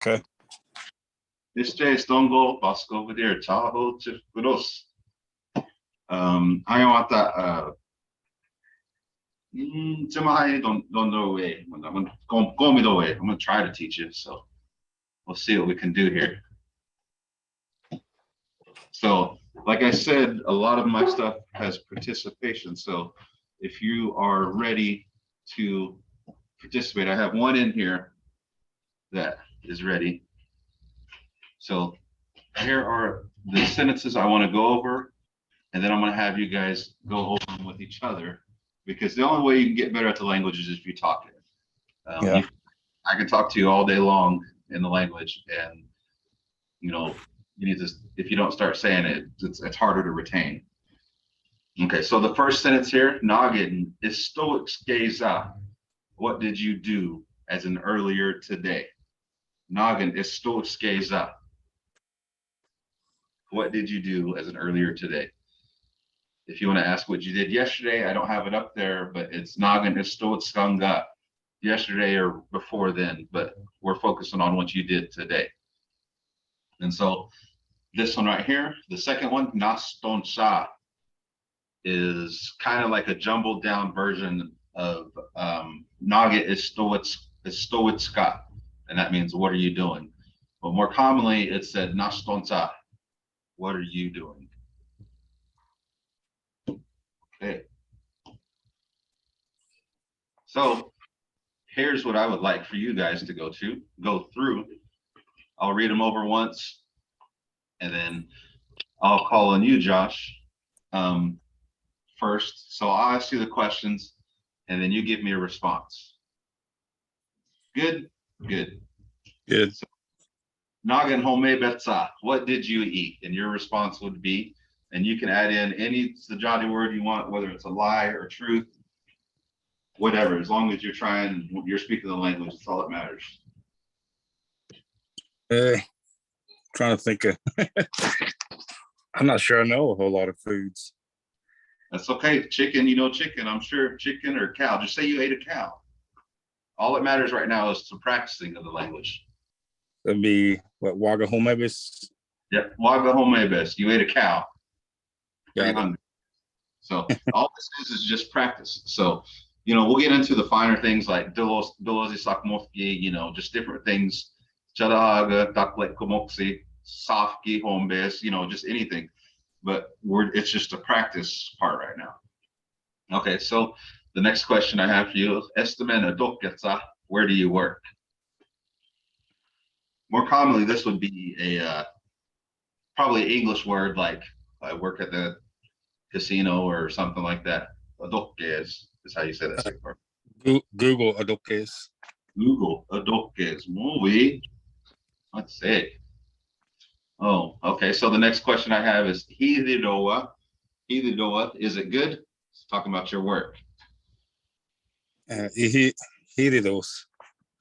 Okay. Este estongo Paskova dear Tahoe to Kudos. I want that don't know way. I'm gonna go me the way. I'm gonna try to teach it, so we'll see what we can do here. So, like I said, a lot of my stuff has participation. So if you are ready to participate, I have one in here that is ready. So here are the sentences I want to go over, and then I'm going to have you guys go over them with each other, because the only way you can get better at the language is if you talk it. I can talk to you all day long in the language, and you need to, if you don't start saying it, it's harder to retain. Okay, so the first sentence here, Noggin is stoic. What did you do as an earlier today? Noggin is stoic. What did you do as an earlier today? If you want to ask what you did yesterday, I don't have it up there, but it's Noggin is stoic yesterday or before then, but we're focusing on what you did today. And so this one right here, the second one, Nastonsa, is kind of like a jumbled down version of Naga is stoicka, and that means what are you doing? But more commonly, it said Nastonsa, what are you doing? Okay. So here's what I would like for you guys to go through. I'll read them over once, and then I'll call on you, Josh, first. So I'll ask you the questions, and then you give me a response. Good? Good. Good. So, Nagan home betsa, what did you eat? And your response would be, and you can add in any Sajadi word you want, whether it's a lie or truth, whatever, as long as you're speaking the language, it's all that matters. Trying to think of, I'm not sure I know a whole lot of foods. That's okay. Chicken, chicken, I'm sure. Chicken or cow. Just say you ate a cow. All that matters right now is some practicing of the language. That'd be what, Waga Homebis? Yep, Waga Homebis. You ate a cow. Very hungry. So all this is just practice. So, we'll get into the finer things like Dilosi Sakmovki, just different things. Chadahaga, Daklek Komoksi, Safki, Homebis, just anything. But it's just a practice part right now. Okay, so the next question I have for you is Estimena Doketsa, where do you work? More commonly, this would be a probably English word like I work at the casino or something like that. Adokes is how you say that second part. Google Adokes. Google Adokes. Movie. Let's see. Oh, okay. So the next question I have is Hididoa. Hididoa, is it good? It's talking about your work. Hididos.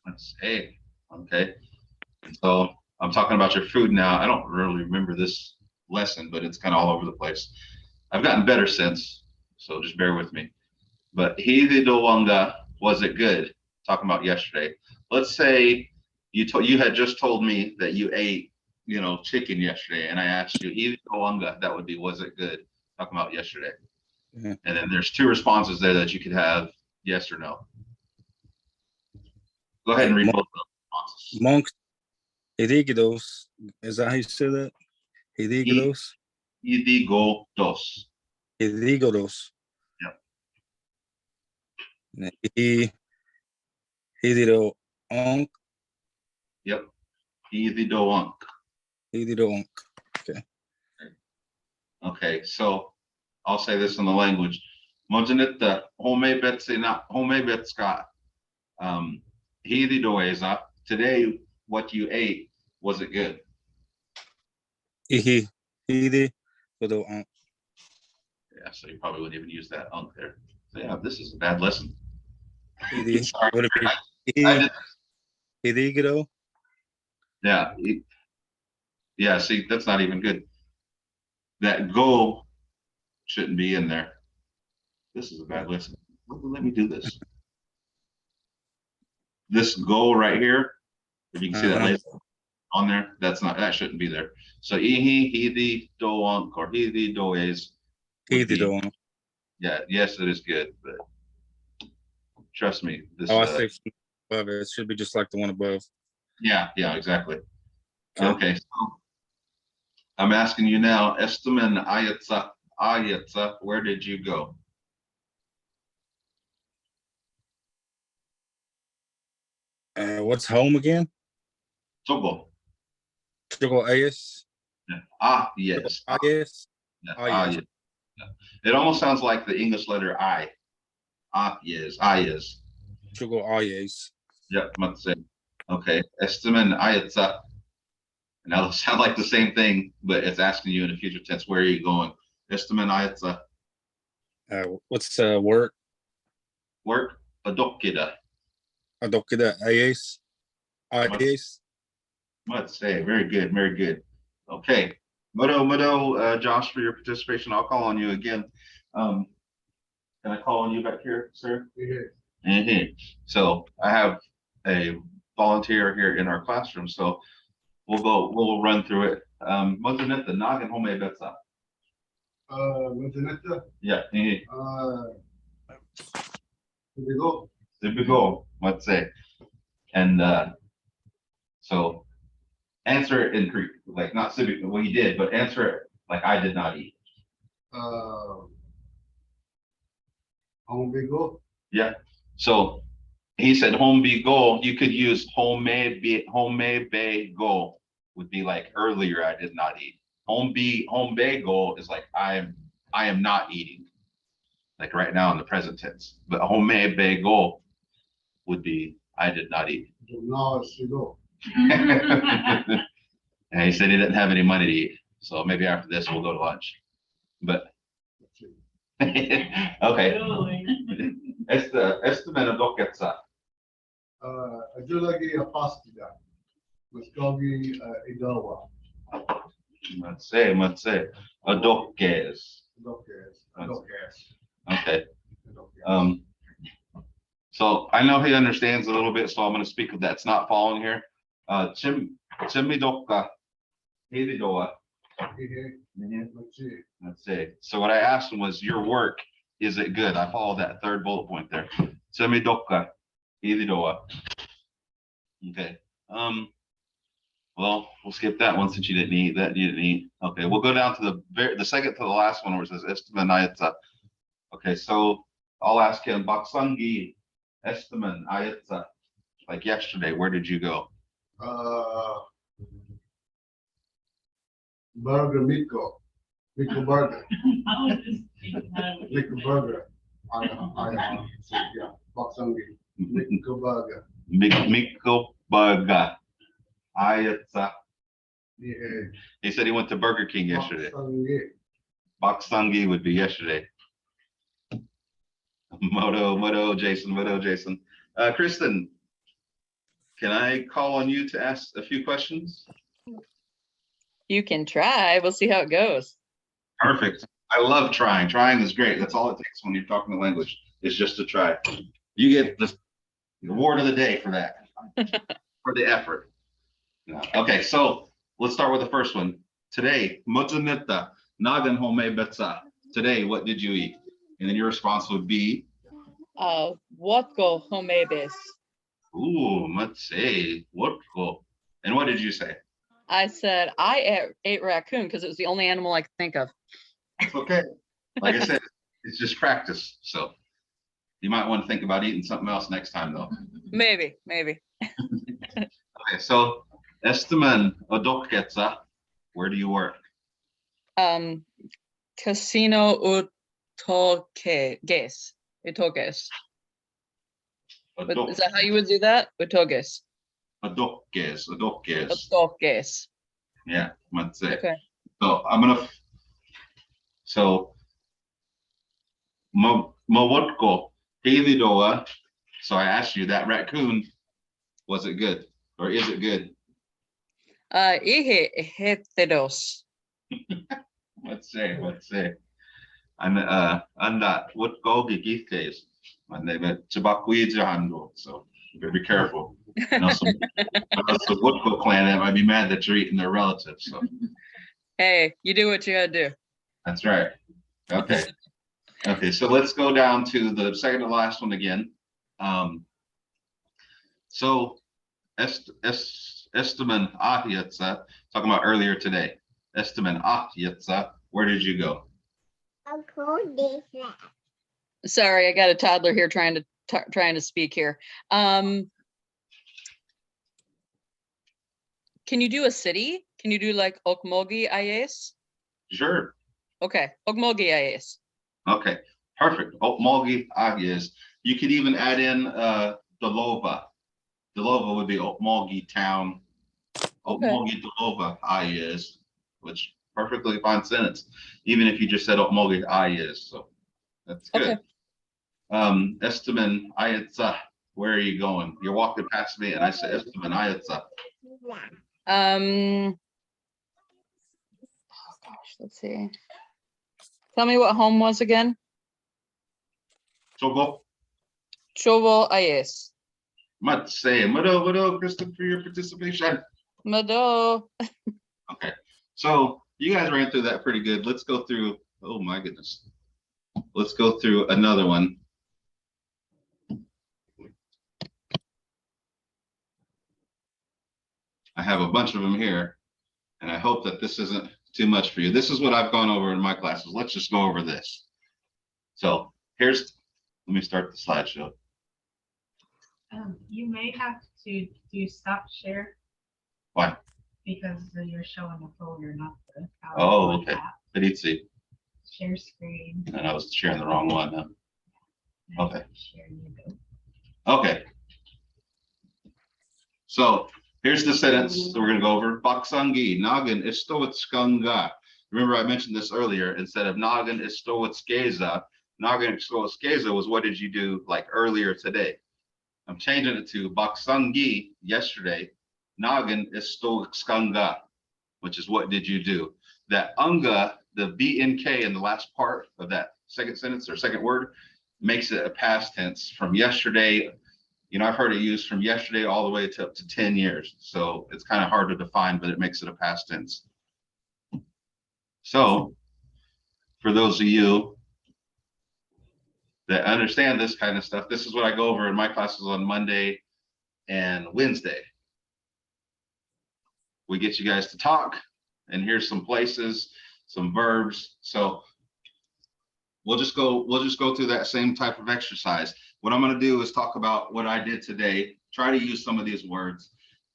Let's see. Okay. So I'm talking about your food now. I don't really remember this lesson, but it's kind of all over the place. I've gotten better since, so just bear with me. But Hididoanga, was it good? Talking about yesterday. Let's say you had just told me that you ate chicken yesterday, and I asked you, Hididoanga, that would be, was it good? Talking about yesterday. Mm-hmm. And then there's two responses there that you could have, yes or no. Go ahead and read both of the responses. Monk, Hidigidos, is that how you say that? Hidigidos? Hidigodos. Hidigodos. Yep. Hididoonk. Yep. Hididoonk. Hididoonk. Okay. Okay, so I'll say this in the language. Mojanita homebetska. Hididoeza. Today, what you ate, was it good? Hididoonk. Yeah, so you probably wouldn't even use that unk there. So yeah, this is a bad lesson. Sorry. Would it be Hidigido? Yeah. Yeah, see, that's not even good. That go shouldn't be in there. This is a bad lesson. Let me do this. This go right here, if you can see that later, on there. That shouldn't be there. So ihi, hidi, doonk, or hidi, does. Easy doing. Yeah, yes, it is good, but trust me, this. Oh, I see. Above it. It should be just like the one above. Yeah, exactly. Okay. Okay, so I'm asking you now, Estimen Ayatsa, where did you go? What's home again? Togo. Triple AS. Yes. Yes. Yes. Yes. Yes. Yeah. It almost sounds like the English letter I. Yes. Triple yes. Yep, must say. Okay. Estimen Ayatsa. And that'll sound like the same thing, but it's asking you in the future tense, where are you going? Estimen Ayatsa. What's work? Work. Adokida. Adokida AS. Yes. Must say. Very good. Very good. Okay. Modo, Josh, for your participation. I'll call on you again. Can I call on you back here, sir? Mm-hmm. So I have a volunteer here in our classroom, so we'll run through it. Mozinetta, Nagan Home Betsa. Mozinetta. Yeah. Here we go. we go. Let's say. And so answer it in Greek, like not civic, what he did, but answer it like I did not eat. Home we go. Yeah. So he said home be go. You could use home be go would be like earlier I did not eat. Home be go is like I am not eating. Like right now in the present tense. But home be go would be I did not eat. Now it's to go. And he said he didn't have any money to eat. So maybe after this we'll go to lunch. But okay. Estimate doketsa. Adulagi apostida. Mvskoke Idawa. Let's say. Adokes. Okay. So I know he understands a little bit, so I'm going to speak of that's not following here. Chimidoka. Hididoa. Let's see. So what I asked him was, your work, is it good? I followed that third bullet point there. Chimidoka. Hididoa. Okay. Well, we'll skip that one since you didn't eat that. You didn't eat. Okay, we'll go down to the second to the last one where it says Estiman Ayatsa. Okay, so I'll ask him, Baksangi Estiman Ayatsa. Like yesterday, where did you go? Burger Miko Burger. Miko Burger. Yeah, Baksangi. Miko Burger. Miko Burger. Ayatsa. Yeah. He said he went to Burger King yesterday. Baksangi. Baksangi would be yesterday. Moto, Jason. Kristen, can I call on you to ask a few questions? You can try. We'll see how it goes. Perfect. I love trying. Trying is great. That's all it takes when you're talking the language, is just to try. You get the award of the day for that, for the effort. Yeah. Okay, so let's start with the first one. Today, Motunetta, Nagan Home Betsa. Today, what did you eat? And then your response would be? What go homebes? Ooh, let's say, what go? And what did you say? I said I ate raccoon because it was the only animal I could think of. It's okay. Like I said, it's just practice. So you might want to think about eating something else next time, though. Maybe. Okay, so Estiman Odoketsa, where do you work? Casino Utoges. Is that how you would do that? Utoges. Adokes. Yeah, let's say. Okay. So Mawotko Helidoa. So I asked you, that raccoon, was it good? Or is it good? Ihe heteros. Let's say. And that what go gigis and they met Chabakwi Jahando. So You better be careful. You know, some Woodville clan that might be mad that you're eating their relatives. So Hey, you do what you gotta do. that's right. Okay. Okay, so let's go down to the second to last one again. So Esteban Ahietza, talking about earlier today. Esteban Ahietza, where did you go? Sorry, I got a toddler here trying to speak here. Can you do a city? Can you do like Okmogi Ayes? Sure. Okay, Okmogi Ayes. Okay, perfect. Okmogi Ahies. You could even add in Delova. Delova would be Okmogi town. Okmogi Delova Ahies, which perfectly fine sentence, even if you just said Okmogi Ahies. So that's good. Okay. Esteban Ayetza, where are you going? You're walking past me and I said Esteban Ayetza. Oh gosh, let's see. Tell me what home was again. Chogo. Chovo Ayes. Matse. Mado, Kristen, for your participation. Mado. Okay, so you guys ran through that pretty good. Let's go through, oh my goodness. Let's go through another one. I have a bunch of them here, and I hope that this isn't too much for you. This is what I've gone over in my classes. Let's just go over this. So let me start the slideshow. You may have to do stop share. Why? Because you're showing a folder, not the Oh, PowerPoint okay. app. I did see, Share screen. and I was sharing the wrong one. Huh? Okay. Share you go. Okay. So here's the sentence that we're going to go over. Baksangi, Nagin istowitskanga. Remember I mentioned this earlier. Instead of Nagin istowitskeza, Nagin istowitskeza was what did you do like earlier today? I'm changing it to Baksangi yesterday. Nagin istowitskanga, which is what did you do? That unga, the BNK in the last part of that second sentence or second word makes it a past tense from yesterday. You know, I've heard it used from yesterday all the way to up to 10 years. So it's kind of hard to define, but it makes it a past tense. So for those of you that understand this kind of stuff, this is what I go over in my classes on Monday and Wednesday. We get you guys to talk, and here's some places, some verbs. So we'll just go through that same type of exercise. What I'm going to do is talk about what I did today, try to use some of these words,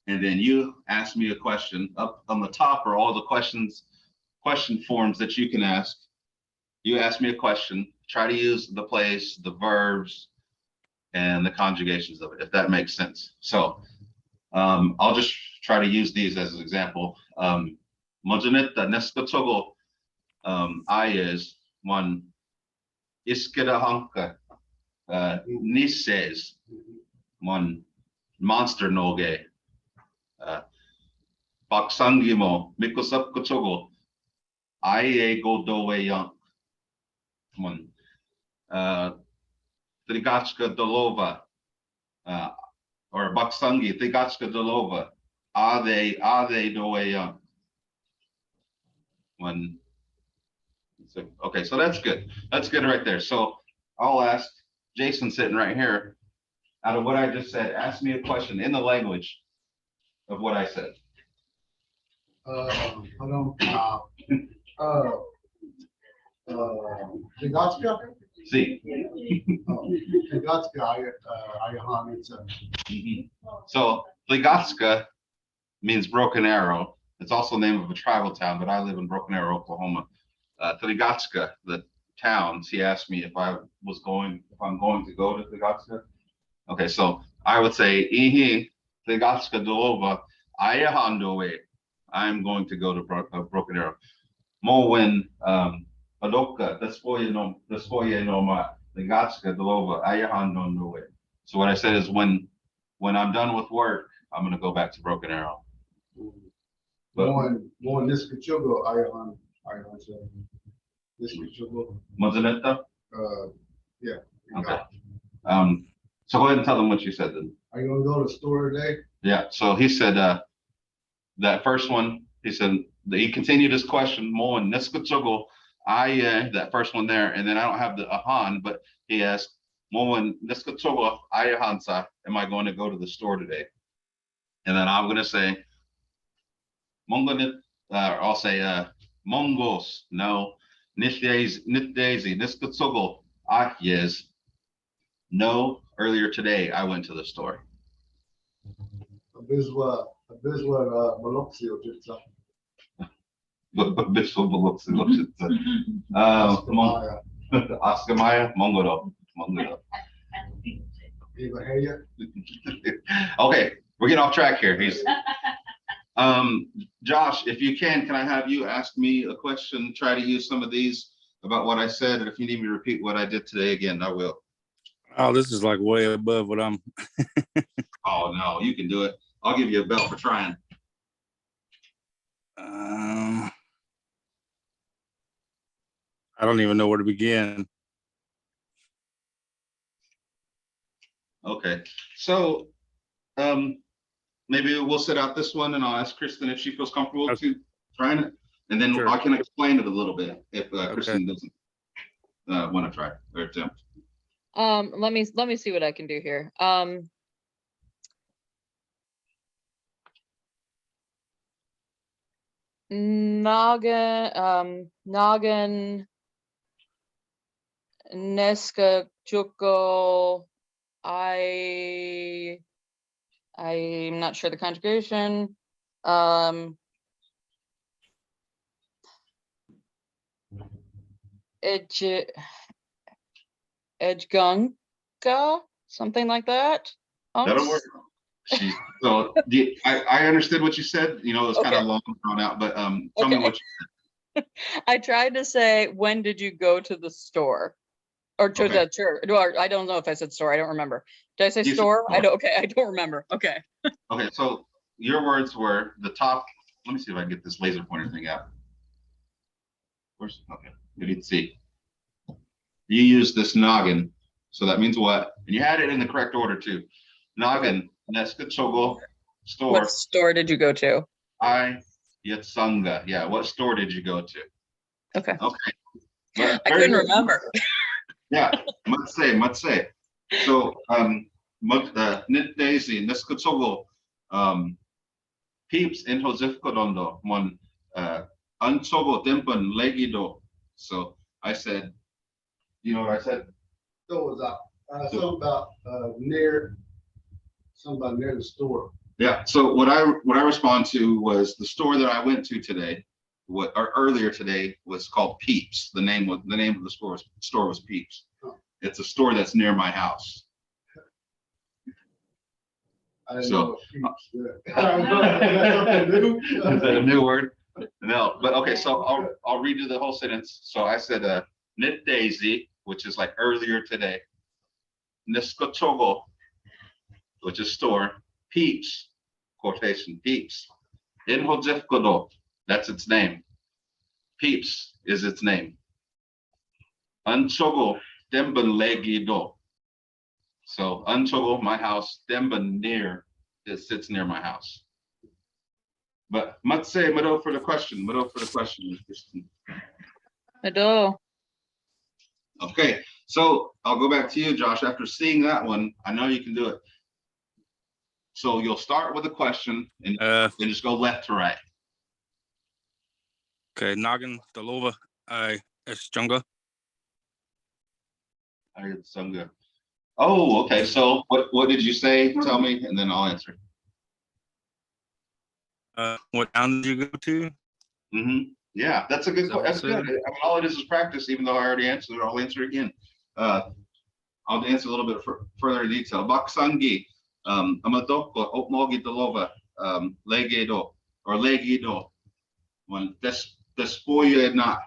and then you ask me a question. Up on the top are all the question forms that you can ask. You ask me a question, try to use the place, the verbs, and the conjugations of it, if that makes sense. So I'll just try to use these as an example. Mojaneta neskotogo I is one iskeda hanka nises one monster noge baksangimo mikosapkotogo I go dowe yank one Trigachka dolova or Baksangi, Trigachka dolova. Are they dowe yank? One. So, okay, so that's good. That's good right there. So I'll ask Jason sitting right here, out of what I just said, ask me a question in the language of what I said. Hold on. Trigotska? See. Trigotska, Ayahan, it's So Ligatska means broken arrow. It's also the name of a tribal town, but I live in Broken Arrow, Oklahoma. Tligatska, the towns, he asked me if I'm going to go to Tligatska. Okay, so I would say, Ihi Tligatska Dolova, Ayahandoe. I'm going to go to Broken Arrow. Mo when Padoka, Despoye no ma, Tligatska Dolova, Ayahandoe. So what I said is when I'm done with work, I'm gonna go back to Broken Arrow. But more Niskachugo, Ayahan, Niskachugo. Mozanetta? Yeah. Okay. So go ahead and tell them what you said then. Are you gonna go to the store today? Yeah, so he said, that first one, he said, he continued his question, Mo and Niskutsugo, that first one there, and then I don't have the ahan, but he asked, Mo and Niskutsugo, hansa, am I going to go to the store today? And then I'm gonna say, I'll say, Mongos, no, Nitdaisy, Niskutsugo, yes. No, earlier today I went to the store. Abizwa Maloxio did something. Oscar Maya, Mongoro. Okay, we're getting off track here. Josh, if you can I have you ask me a question? Try to use some of these about what I said, and if you need me to repeat what I did today again, I will. Oh, this is like way above what I'm. Oh no, you can do it. I'll give you a belt for trying. I don't even know where to begin. Okay, so maybe we'll sit out this one and I'll ask Kristen if she feels comfortable to trying it, and then Sure. I can explain it a little bit if Okay. Kristen doesn't want to try or attempt. Let me see what I can do here. Noggin, Neska Chuko, I'm not sure the conjugation. Edgunga, something like that. That'll work. So I understood what you said. You know, it was kind of long drawn out, but tell me what you I tried to say, when did you go to the store? Or to Okay. the church? Or I don't know if I said store. I don't remember. Did I say You said store? I store. don't. Okay, I don't remember. Okay. Okay, so your words were the top. Let me see if I can get this laser pointer thing out. Where's okay? You can see. You use this noggin, so that means what? And you had it in the correct order too. Noggin, Neskachogo, store. What store did you go to? Yatsanga. Yeah, what store did you go to? Okay. Okay. But I very couldn't good. remember. Yeah, must say. So, Nit Daisy, Neskachogo, peeps in Josefkodondo, mon Anchogo Tempan Legido. So I said, you know what I said? So was something about near the store. Yeah. So what I respond to was the store that I went to today, or earlier today, was called Peeps. The name of the store was Peeps. Oh. It's a store that's near my house. I didn't So- know what peeps. Yeah. I don't know. Is that a new word? No, but okay. So I'll read you the whole sentence. So I said, Nit Daisy, which is like earlier today. Niskochogo, which is store. Peeps, quotation, Peeps. In Hojefkodo, that's its name. Peeps is its name. Anchogo, Demban Legido. So Anchogo, my house, Demban it sits near my house. But Matse, Mado for the question, Kristen. I do. Okay, so I'll go back to you, Josh. After seeing that one, I know you can do it. So you'll start with a question and just go left to right. Okay, Noggin, Dalova, Eschunga. Oh, okay. So what did you say? Tell me, and then I'll answer. What town did you go to? Yeah, that's a good. Is that what That's it good. I said? mean, all it is practice. Even though I already answered it, I'll answer again. I'll answer a little bit further in detail. Baksangi, Amadoko, Opmogi Dalova, Legido or Legido. When despoye not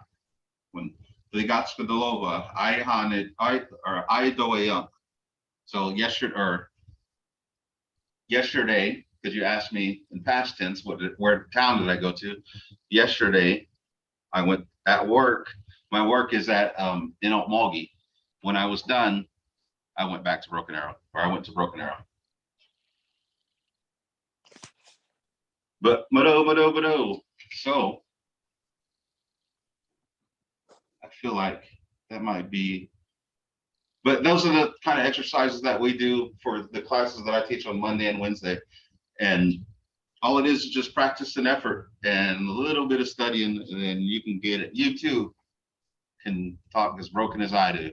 when the Gatska Dalova, I hanted I doe. So yesterday, because you asked me in past tense, where town did I go to? Yesterday, I went at work. My work is at in Okmulgee. When I was done, I went back to Broken Arrow. or I went to Broken Arrow. But Mado. So I feel like that might be, but those are the kind of exercises that we do for the classes that I teach on Monday and Wednesday. And all it is just practice and effort and a little bit of studying, and then you can get it. You too can talk as broken as I do.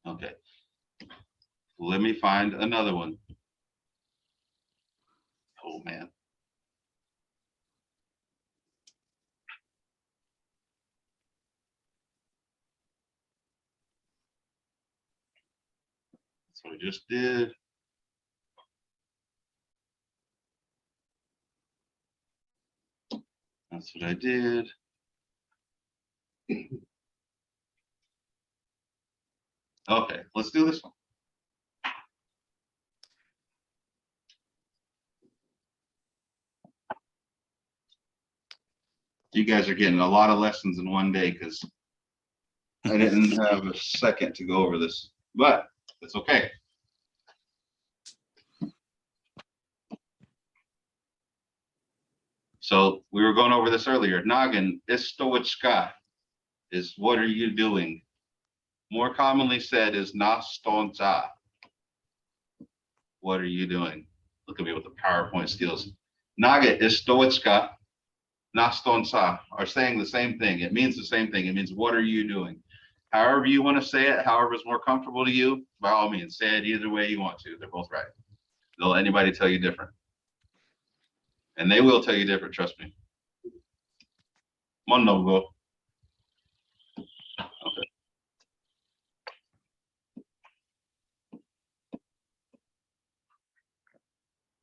Okay. Let me find another one. Oh man. That's what I just did. That's what I did. Okay, let's do this one. You guys are getting a lot of lessons in one day because I didn't have a second to go over this, but it's okay. So we were going over this earlier. Noggin, istowichka is what are you doing? More commonly said is na stonca. What are you doing? Look at me with the PowerPoint skills. Naga istowichka, na stonca are saying the same thing. It means the same thing. It means what are you doing? However you want to say it, however is more comfortable to you, by all means, say it either way you want to. They're both right. Don't let anybody tell you different. And they will tell you different, trust me. Monogo. Okay.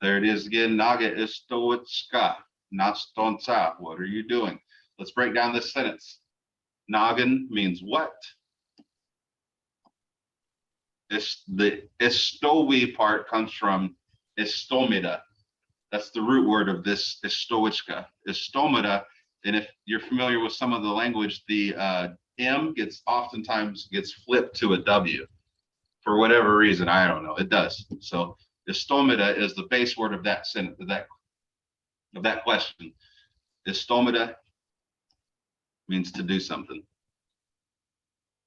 There it is again. Naga istowichka, na stonca. What are you doing? Let's break down this sentence. Noggin means what? The istowi part comes from istomida. That's the root word of this istowichka. Istomida, and if you're familiar with some of the language, the M oftentimes gets flipped to a W for whatever reason. I don't know. It does. So istomida is the base word of that sentence, of that question. Istomida means to do something.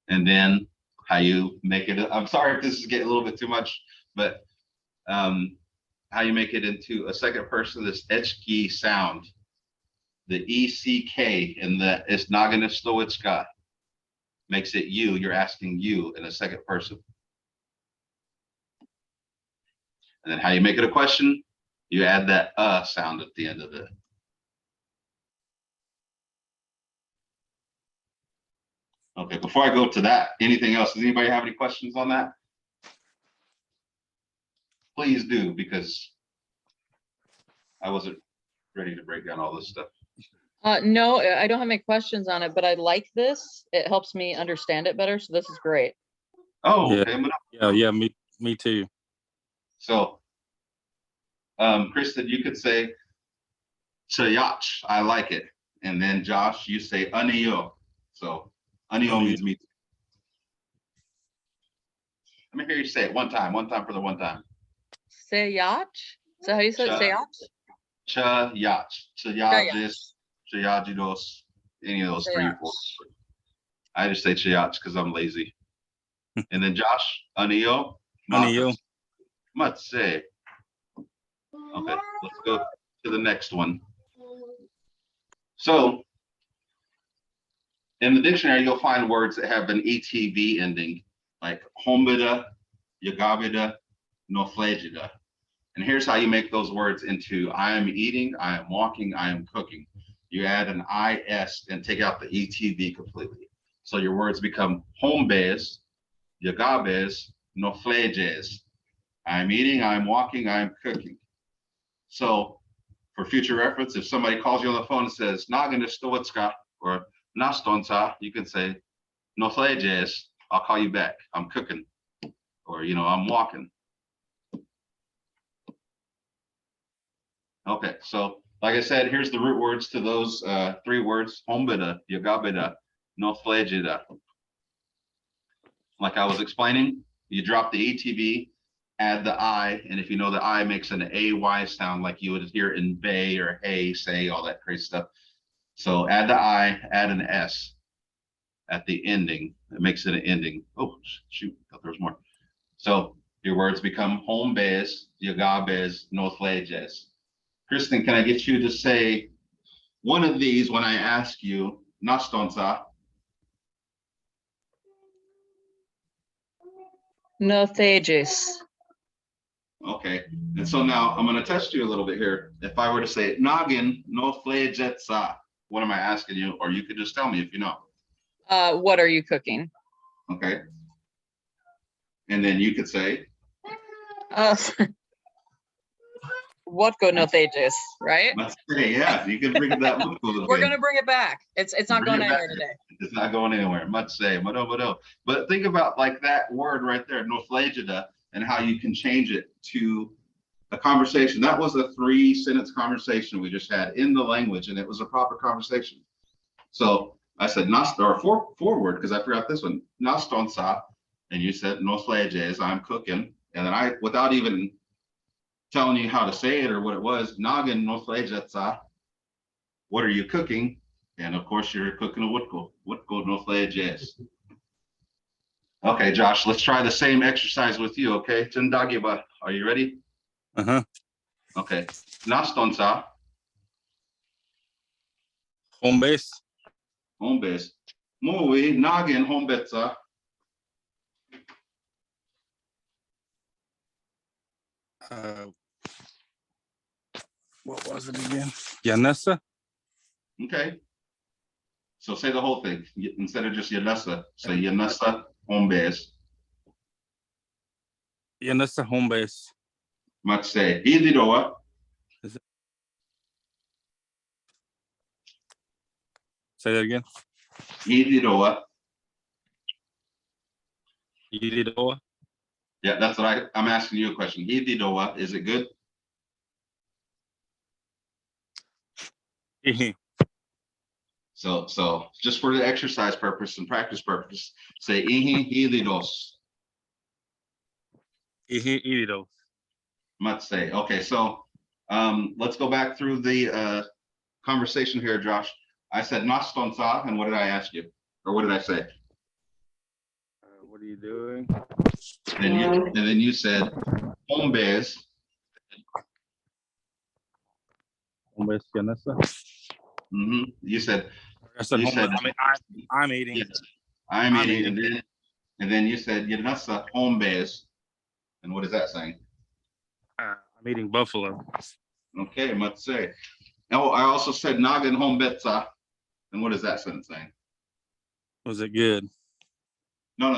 And then how you make it, I'm sorry if this is getting a little bit too much, but how you make it into a second person, this echki sound, the ECK in the Isnaganistowitska makes it you, you're asking you in a second person. And then how you make it a question, you add that sound at the end of it. Okay, before I go to that, anything else? Does anybody have any questions on that? Please do, because I wasn't ready to break down all this stuff. No, I don't have any questions on it, but I like this. It helps me understand it better. So this is great. Oh, Yeah. okay. Yeah, me too. So, Kristen, you could say, Chayach, I like it. And then Josh, you say, Aniyo. So, Aniyo means me. Let me hear you say it one time for the one time. Sayach? Is that how you say it? Sayach? Chayach. Chayajis, Chayajidos, any of those three or four. I just say Chayach because I'm lazy. And then Josh, Aniyo. Aniyo. Matse. Okay, let's go to the next one. So, in the dictionary, you'll find words that have an ETV ending, like hombida, yagabida, noflagida. And here's how you make those words into I am eating, I am walking, I am cooking. You add an IS and take out the ETV completely. So your words become hombes, yagabes, noflages. I am eating, I am walking, I am cooking. So for future reference, if somebody calls you on the phone and says, Naganistowitska or Nastonsa, you can say, Noflages, I'll call you back. I'm cooking. Or, I'm walking. Okay, so like I said, here's the root words to those three words, hombida, yagabida, noflagida. Like I was explaining, You drop the ATV, add the I, and if you know the I makes an AY sound like you would hear in bay or hey, say, all that crazy stuff. So add the I, add an S at the ending. It makes it an ending. Oh, shoot, I thought there was more. So your words become home base, yagabes, northleges. Kristen, can I get you to say one of these when I ask you, nastonsa? No thages. Okay, and so now I'm gonna test you a little bit here. If I were to say noggin, no flejetsa, what am I asking you? Or you could just tell me if you know. What are you cooking? Okay. And then you could say, Uh, what go no thages, right? let's say, yeah, you can bring that book a little We're bit. gonna bring it back. It's not Bring going it back. anywhere today. It's not going anywhere. Much say, mado. But think about like that word right there, no flagida, and how you can change it to a conversation. That was a 3-sentence conversation we just had in the language, and it was a proper conversation. So I said nasta or forward because I forgot this one, nastonsa, and you said no flages, I'm cooking, and then I, without even telling you how to say it or what it was, noggin no flagetsa, what are you cooking? And of course you're cooking a wutko no flages. Okay, Josh, let's try the same exercise with you, okay? Tindagiba, are you ready? Uh-huh. Okay, nastonsa, Home base. home base. Muy noggin home betsa. What was it again? Yanessa? Okay. So say the whole thing instead of just Yanessa. Say Yanessa home base. Yanessa home base. Might say Ididoa. Say that again. Ididoa. Yididoa. Yeah, that's what I'm asking you a question. Ididoa, is it good? Ihi. So just for the exercise purpose and practice purpose, say Ihi Ididos. Ihi idido. Might say. Okay, so let's go back through the conversation here, Josh. I said nastonsa, and what did I ask you? Or what did I say? What are you doing? And then you said home base. Home base Yanessa. You said I said You home said- base. I mean, I'm eating. yes, I'm I'm eating, eating. and then you said Yanasa home base. And what is that saying? I'm eating buffalo. Okay, must say. Oh, I also said Nagan home betsa. And what is that sentence saying? Was it good? No.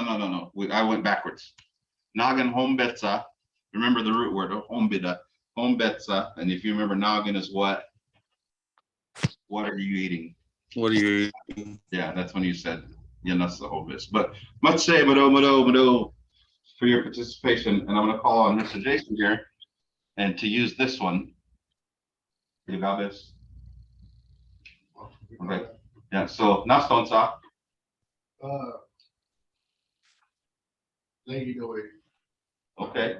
I went backwards. Nagan home betsa. Remember the root word, home bida, home betsa. And if you remember, Nagan is what? What are you eating? What are you eating? Yeah, that's when you said Yanasa home base. But must say, mado, for your participation. And I'm going to call on Mr. Jason here. And to use this one. You got this? Okay. Yeah, so nastonsa. Lady away. Okay.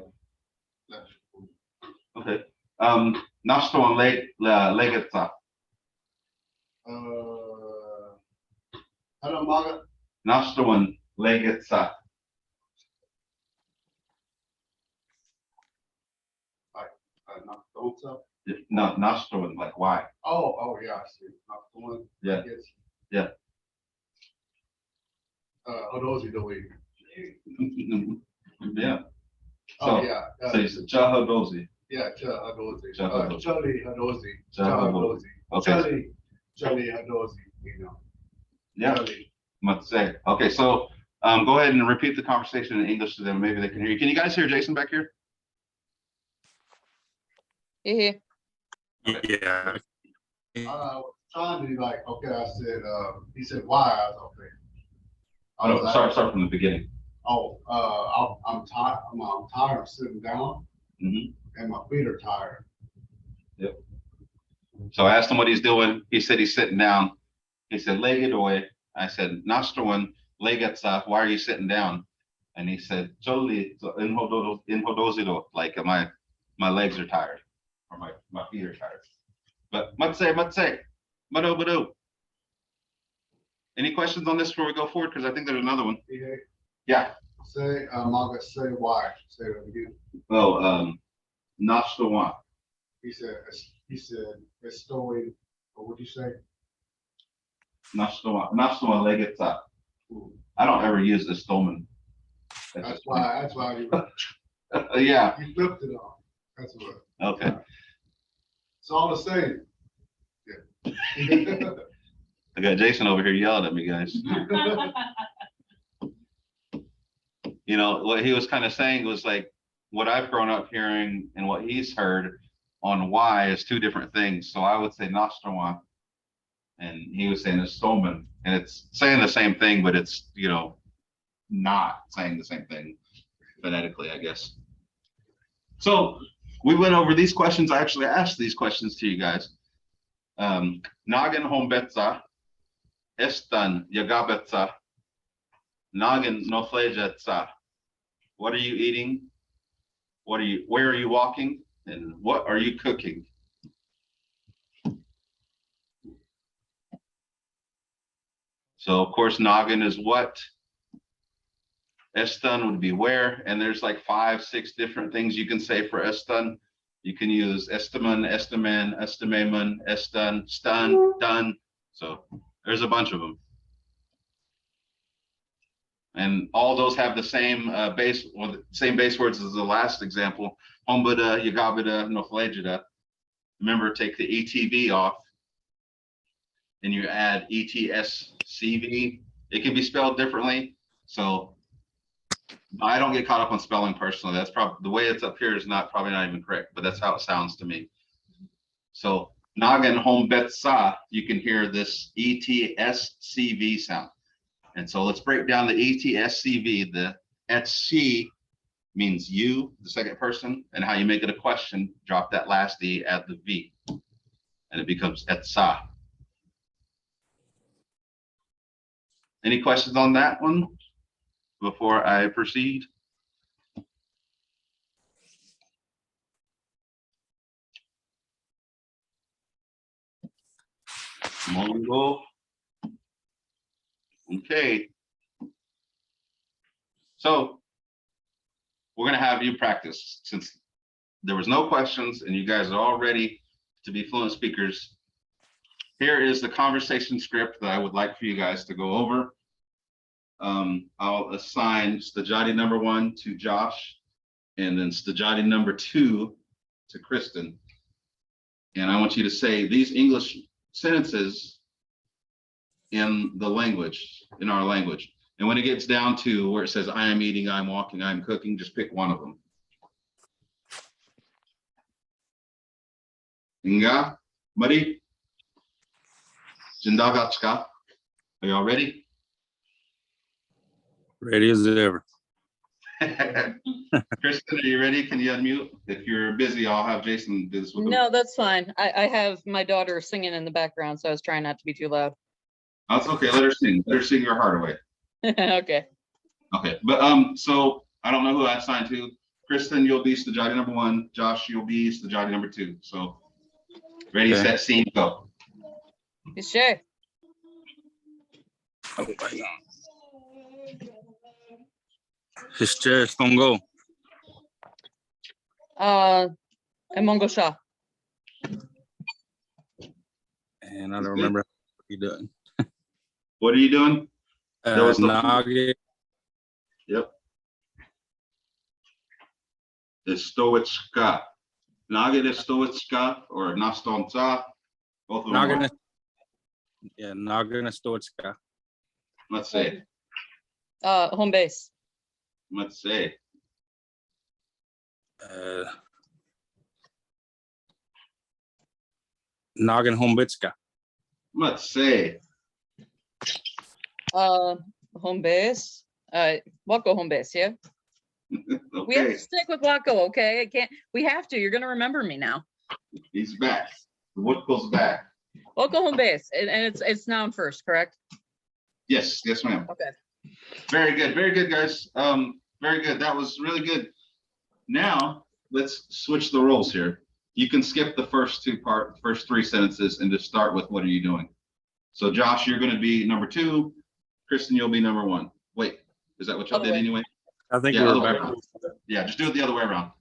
Okay. Naston legetsa. Ano maga? Naston legetsa. Not don't stop. No, naston, like why? Oh, yeah, I see. Not the one. Yeah. Yes. Yeah. Hodozi the way. Yeah. Oh, So, yeah. so you said chahadozi. Yeah, Hodozi. Chahadozi. Charlie Hodozi. Chahadozi. Okay. Charlie Hodozi, you know. Yeah. Charlie. Must say. Okay, so go ahead and repeat the conversation in English to them. Maybe they can hear you. Can you guys hear Jason back here? Yeah. Yeah. Trying to be like, okay, I said, he said, why? I was okay. I was No, start from the beginning. I'm tired. I'm tired of sitting down, Mhm. and my feet are tired. So I asked him what he's doing. He said he's sitting down. He said, leg it away. I said, Nastrowan, leg it, why are you sitting down? And he said, "Jolly, in Hodosido, like my legs are tired, or my feet are tired." But matse, mado. Any questions on this before we go forward? Because I think there's another one. Yeah. Yeah. Say, Manga, say why. Say it again. Oh, Nashtawa. He said, Estoy, or what'd you say? Nashtawa Legetsa. I don't ever use Estoman. That's why you, Yeah. you flipped it on. That's what. Okay. It's all the same. Yeah. I got Jason over here yelling at me, guys. You know, what he was kind of saying was like what I've grown up hearing and what he's heard on why is two different things. So I would say Nostrawan, and he was saying Estoman, and it's saying the same thing, but it's, you know, not saying the same thing phonetically, I guess. So we went over these questions. I actually asked these questions to you guys. Nagen Hombetsa, Estan Yagabetsa, Nagen Noflejetsa. What are you eating? Where are you walking? And what are you cooking? So of course, Nagen is what? Estan would be where, and there's like 5, 6 different things you can say for Estan. You can use Estaman, Estaman, Estimaman, Estan, Stan, Dun. So there's a bunch of them. And all those have the same base, or the same base words as the last example. Hombada, Yagabada, Noflegida. Remember, take the ETV off, and you add ETSCV. It can be spelled differently. So I don't get caught up on spelling personally. That's probably the way it's up here is probably not even correct, but that's how it sounds to me. So Nagan Hombetsa, you can hear this ETSCV sound. And so let's break down the ETSCV. The etc means you, the second person, and how you make it a question, drop that last E, add the V, and it becomes etsa. Any questions on that one before I proceed? Mongo. Okay. So we're going to have you practice since there was no questions and you guys are all ready to be fluent speakers. Here is the conversation script that I would like for you guys to go over. I'll assign Stajati number 1 to Josh, and then Stajati number 2 to Kristen. And I want you to say these English sentences in the language, in our language. And when it gets down to where it says, I am eating, I'm walking, I'm cooking, just pick one of them. Inga, Mari, Jindagatska. Are y'all ready? Ready as ever. Kristen, are you ready? Can you unmute? If you're busy, I'll have Jason do this with them. No, that's fine. I have my daughter singing in the background, so I was trying not to be too loud. That's okay. Let her sing. Let her sing her heart away. Okay. Okay. But so I don't know who I assigned to. Kristen, you'll be Stajati number 1. Josh, you'll be Stajati number 2. So ready, Okay. set, scene, go. You sure? Oh, hang on. His chair is gonna go. And Mongo Shah. And I don't remember what he doing. What are you doing? There was something- Nage, Yep. Stoichka. Nage de Stoichka or Nastonca. Both of them. Nagana, work. yeah, Nagana Stoichka. Let's say. Home base. Let's say. Nagan Hombitska. Let's say. Home base. Waco home base, yeah? We have Okay. to stick with Waco, okay? I can't, we have to. You're gonna remember me now. He's back. The wood goes back. Waco home base, and it's noun first, correct? Yes, yes, ma'am. Okay. Very good, guys. Very good. That was really good. Now, let's switch the roles here. You can skip the first three sentences and just start with what are you doing? So Josh, you're gonna be number 2. Kristen, you'll be number 1. Wait, is that what y'all Other did way. anyway? I think Yeah, we're other way back. around. Yeah, just do it the other way around.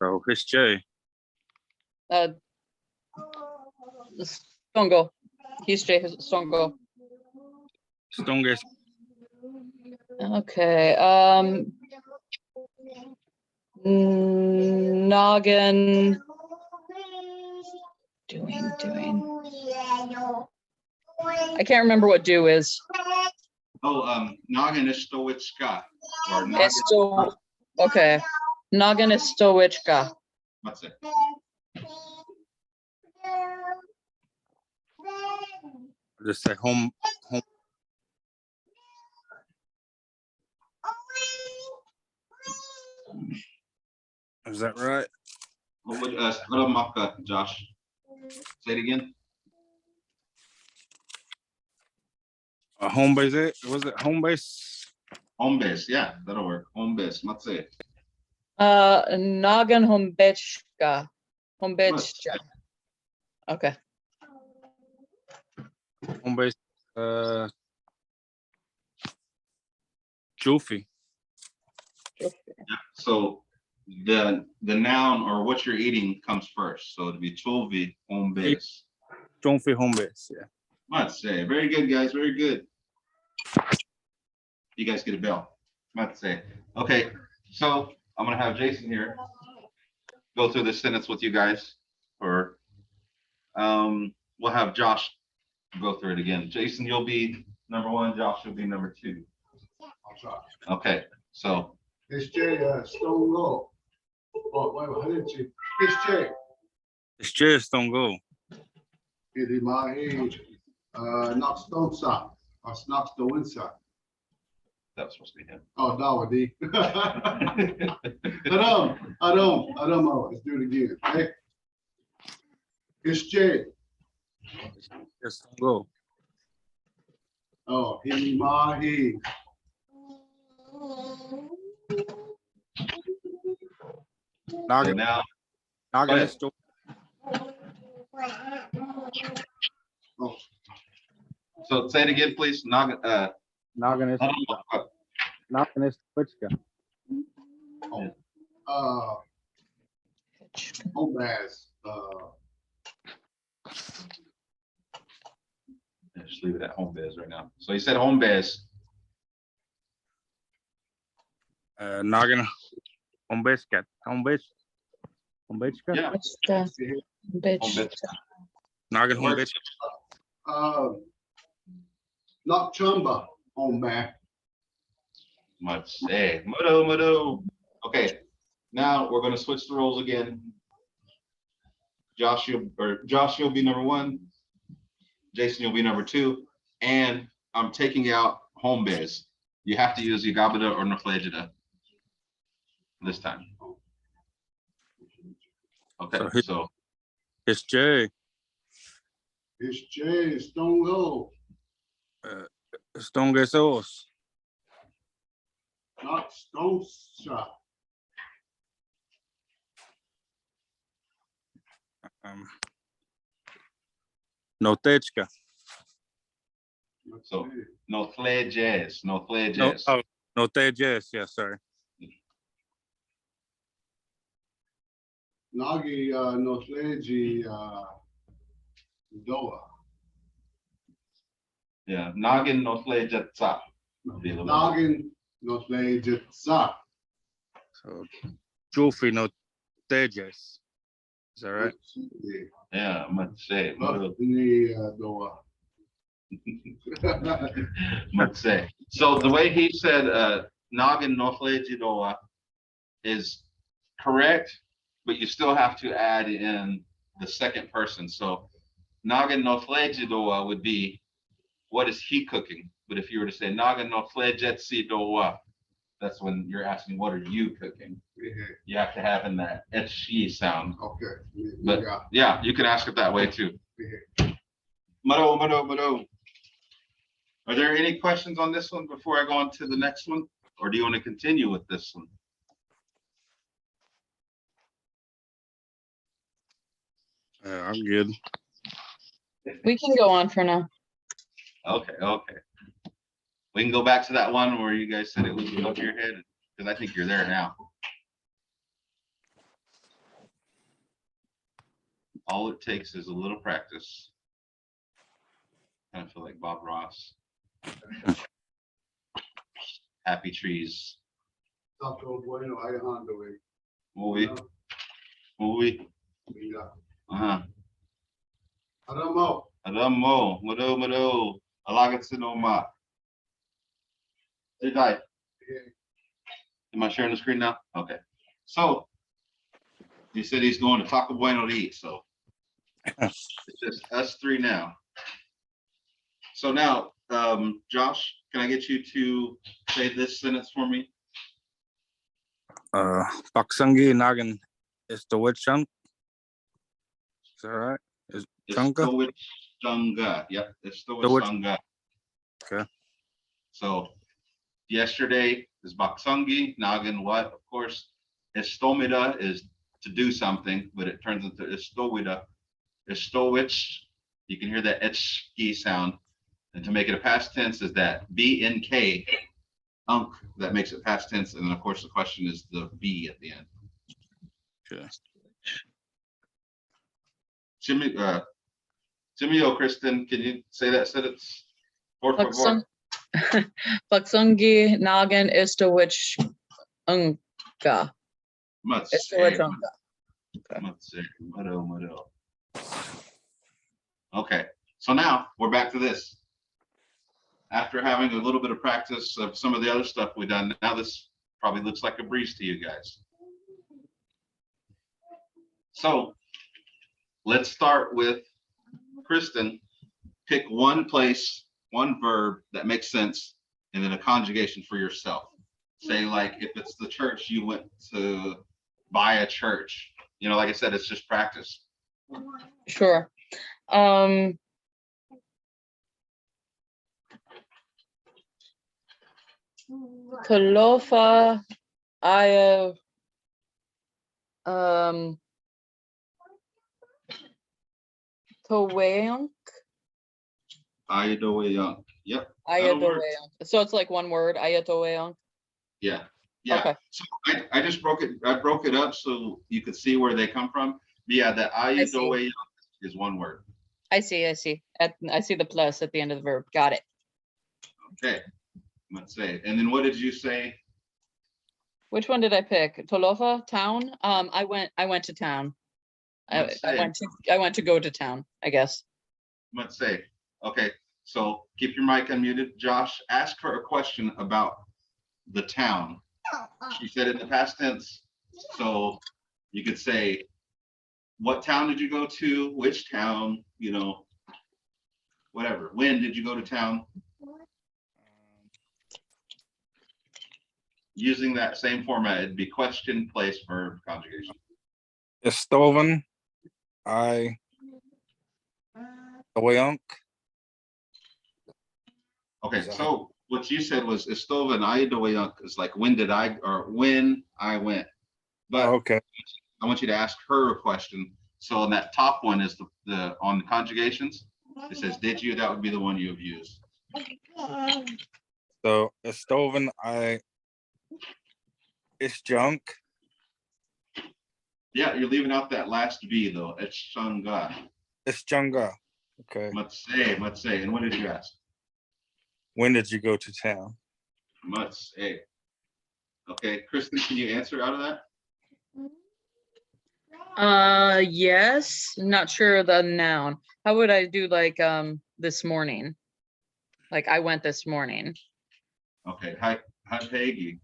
So it's Jay. Stongo. He's Jay Stongo. Strongest. Okay, noggin. Doing. I can't remember what do is. Oh, noggin istowichka. Or noggin, Esto, okay. Noggin istowichka. what's it? Just say home. Is that right? What would Josh? Say it again. Home base. Was it home base? Home base. Yeah, that'll work. Home base. Let's say it. Noggin hombechka. Hombechka. Okay. Home base. Joofy. So the noun or what you're eating comes first. So it'd be cholvi, home base. Joofy home base. Yeah. Let's say. Very good, guys. Very good. You guys get a bell. Let's say. Okay, so I'm gonna have Jason here go through this sentence with you guys, or we'll have Josh go through it again. Jason, you'll be number 1. Josh, you'll be number 2. I'll try. Okay, so It's Jay, Stone Low. Oh, wait, how did you? It's Jay. It's Jay Stongo. It is my age. Not Stone Sock. Or not Stone Sock. that was supposed to be him. Oh, no, D. I don't know. Let's do it again. Okay? It's Jay. It's Stongo. Oh, he, my, he. So Noggin. now, Noggin ahead. is Sto- so say it again, please. Noggin is Noggin is Twitchka. Home bass. Just leave it at home base right now. So you said home base. Noggin home base cat. Home base. Home base cat. Yeah. Hombechka. Home base. Noggin home base. Not Chumba, home bass. Let's say, Modo. Okay, now we're gonna switch the roles again. Josh, you'll be number 1. Jason, you'll be number 2. And I'm taking out home base. You have to use Yugabada or Naflejida this time. Okay, so It's Jay. It's Jay, Stone Low. Stongo sauce. Not Stone Shop. Notechka. So, Noflejes. No, oh, Notejes. Yeah, sorry. Nagi, Nofleji, Doa. Yeah, Nagin Noflejetsa. Noggin, Nofleji, Za. So Joofy Notejes. Is that right? Yeah, I'm gonna say. Doa. Let's say. So the way he said Nagin Noflejidoa is correct, but you still have to add in the second person. So Nagin Noflejidoa would be, what is he cooking? But if you were to say Nagin Noflejetsidoa, that's when you're asking, what are you cooking? You have to have in that etchi sound. Okay. But yeah, you can ask it that way too. Mado. Are there any questions on this one before I go on to the next one? Or do you want to continue with this one? I'm good. We can go on for now. Okay, okay. We can go back to that one where you guys said it was above your head, because I think you're there now. All it takes is a little practice. Kind of feel like Bob Ross. Happy trees. Taco bueno, hay Honda, güey. Movie. Movie. Mira. Uh-huh. Adamo. Adamo. Mado. Alagatsinoma. Hey, Di. Am I sharing the screen now? Okay. So he said he's going to Taco Bueno to eat. So it's just us three now. So now, Josh, can I get you to say this sentence for me? Paksangi Nagan is the witch hunt. Is that right? Is Chunga? Chunga. Yep, it's the The witch- Chunga. Okay. So yesterday is Baksangi, Nagan what? Of course, Estomida is to do something, but it turns into Estowida. Estowich, you can hear that etski sound. And to make it a past tense is that BNK, unk, that makes it past tense. And then of course the question is the B at the end. Okay. Jimmy Kristen, can you say that sentence? Por favor. Paksungi Nagan Istowich Unga. Must Istowich say, Unga. must say, mado. Okay, so now we're back to this. After having a little bit of practice of some of the other stuff we've done, now this probably looks like a breeze to you guys. So let's start with Kristen. Pick one place, one verb that makes sense, and then a conjugation for yourself. Say like if it's the church, you went to buy a church. You know, like I said, it's just practice. Sure. Kalofa Aya Toweunk. Ayadoweyoung. Yep. That'll work. Ayadoweunk. So it's like one word, Ayatoweunk. Yeah. Yeah. Okay. So I just broke it up so you could see where they come from. But yeah, that Ayadoweyoung is one word. I see. I see the plus at the end of the verb. Got it. Okay. Let's say. And then what did you say? Which one did I pick? Tolofa, town? I went to town. I went to go to town, I guess. Let's say. Okay. So keep your mic unmuted. Josh, ask her a question about the town. She said it in the past tense. So you could say, what town did you go to? Which town? You know, whatever. When did you go to town? Using that same format, it'd be question, place, verb, conjugation. Estoven. Toweunk. Okay, so what you said was Estova and Ayadoweyoung is like when I went. But Okay. I want you to ask her a question. So on that top one is the on the conjugations. It says, did you? That would be the one you have used. So Estoven is junk. Yeah, you're leaving out that last B though. It's Shanga. It's Chunga. Okay. Let's say. And what did you ask? When did you go to town? Let's say. Okay, Kristen, can you answer out of that? Yes. Not sure the noun. How would I do like this morning? Like I went this morning. Okay, hi Peggy.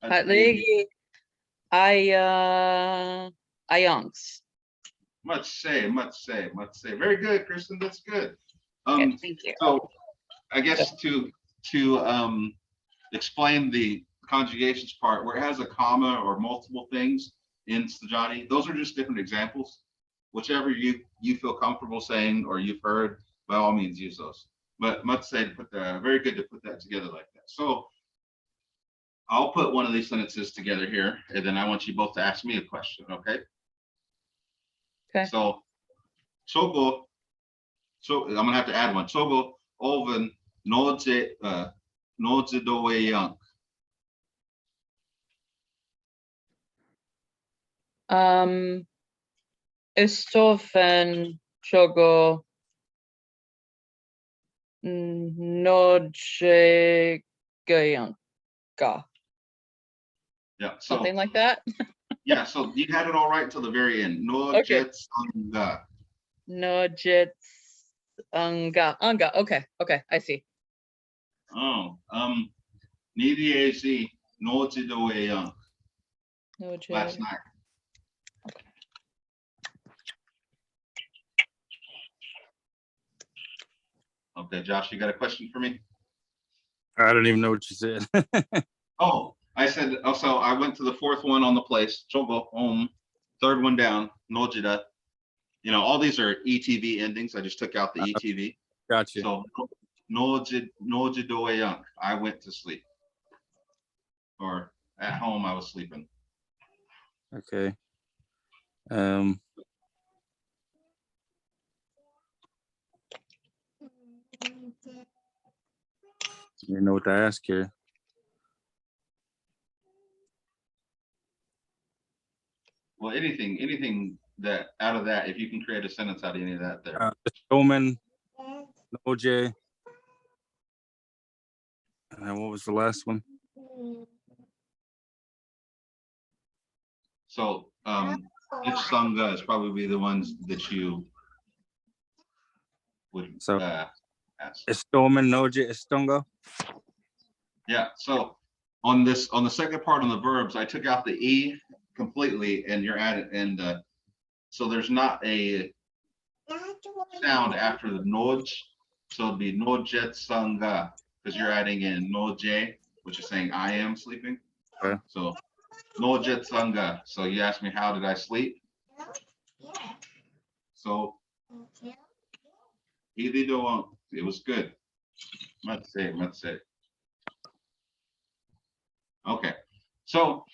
Legi Ayunks. Much say. Very good, Kristen. That's good. Okay, thank you. So I guess to explain the conjugations part where it has a comma or multiple things in Stajani, those are just different examples. Whichever you feel comfortable saying or you've heard, by all means use those. but must say to put that, very good to put that together like that. So I'll put one of these sentences together here, and then I want you both to ask me a question, okay? Okay. So, Sogo, so I'm gonna have to add one. Sogo, Oven, Noje Doe Young. Estofen Chogo Noje Gayanka. Yeah, so Something like that. yeah, so you had it all right till the very end. No Okay. jets Sanga. Nojits Anga. Okay, I see. Oh, Nidiezi Noje Doe Young Noje. last night. Okay, Josh, you got a question for me? I don't even know what you said. Oh, I said, oh, so I went to the fourth one on the place, Chogo, third one down, Nojida. You know, all these are ETV endings. I just took out the ETV. Gotcha. So Nojidoeyang, I went to sleep. Or at home, I was sleeping. Okay. You know what to ask here. Well, anything that out of that, if you can create a sentence out of any of that there. Stoneman, OJ. And what was the last one? So each sangha is probably the ones that you would So ask. Stoneman, OJ, Estongo. Yeah, so on the second part on the verbs, I took out the E completely and you're at it, and so there's not a sound after the noj, so it'd be nojet sanga, because you're adding in noje, which is saying I am sleeping. Okay. So nojet sanga. So you asked me how did I sleep? So it was good. Let's say. Okay, so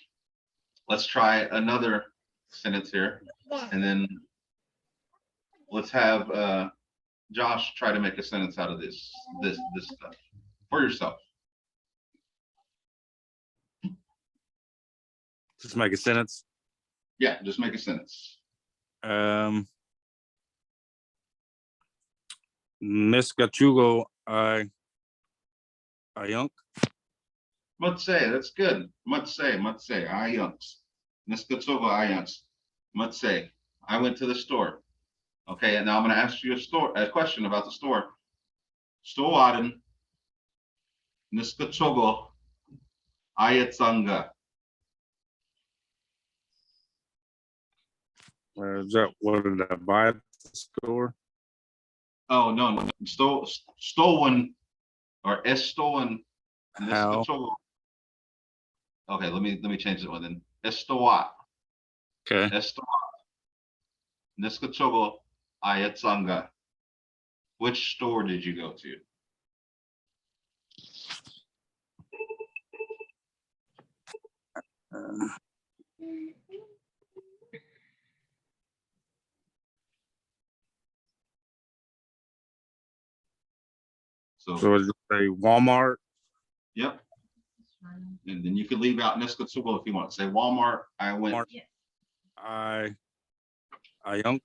let's try another sentence here, and then let's have Josh try to make a sentence out of this stuff for yourself. Just make a sentence. Yeah, just make a sentence. Mvskoke, Ayunk. Must say, that's good. Must say, ayunks. Mvskoke ayunks. Must say, I went to the store. Okay, and now I'm going to ask you a question about the store. Stoaren, Mvskoke ayatsanga. Is that what did I buy at the store? Oh no, stolen or estolen. How? Okay, let me change it one then. Estoat. Okay. Estoat. Niskachogo ayatsanga. Which store did you go to? So it's a Walmart. Yep. And then you could leave out Niskatsugo if you want. Say Walmart. I went. Walmart. Ayunk.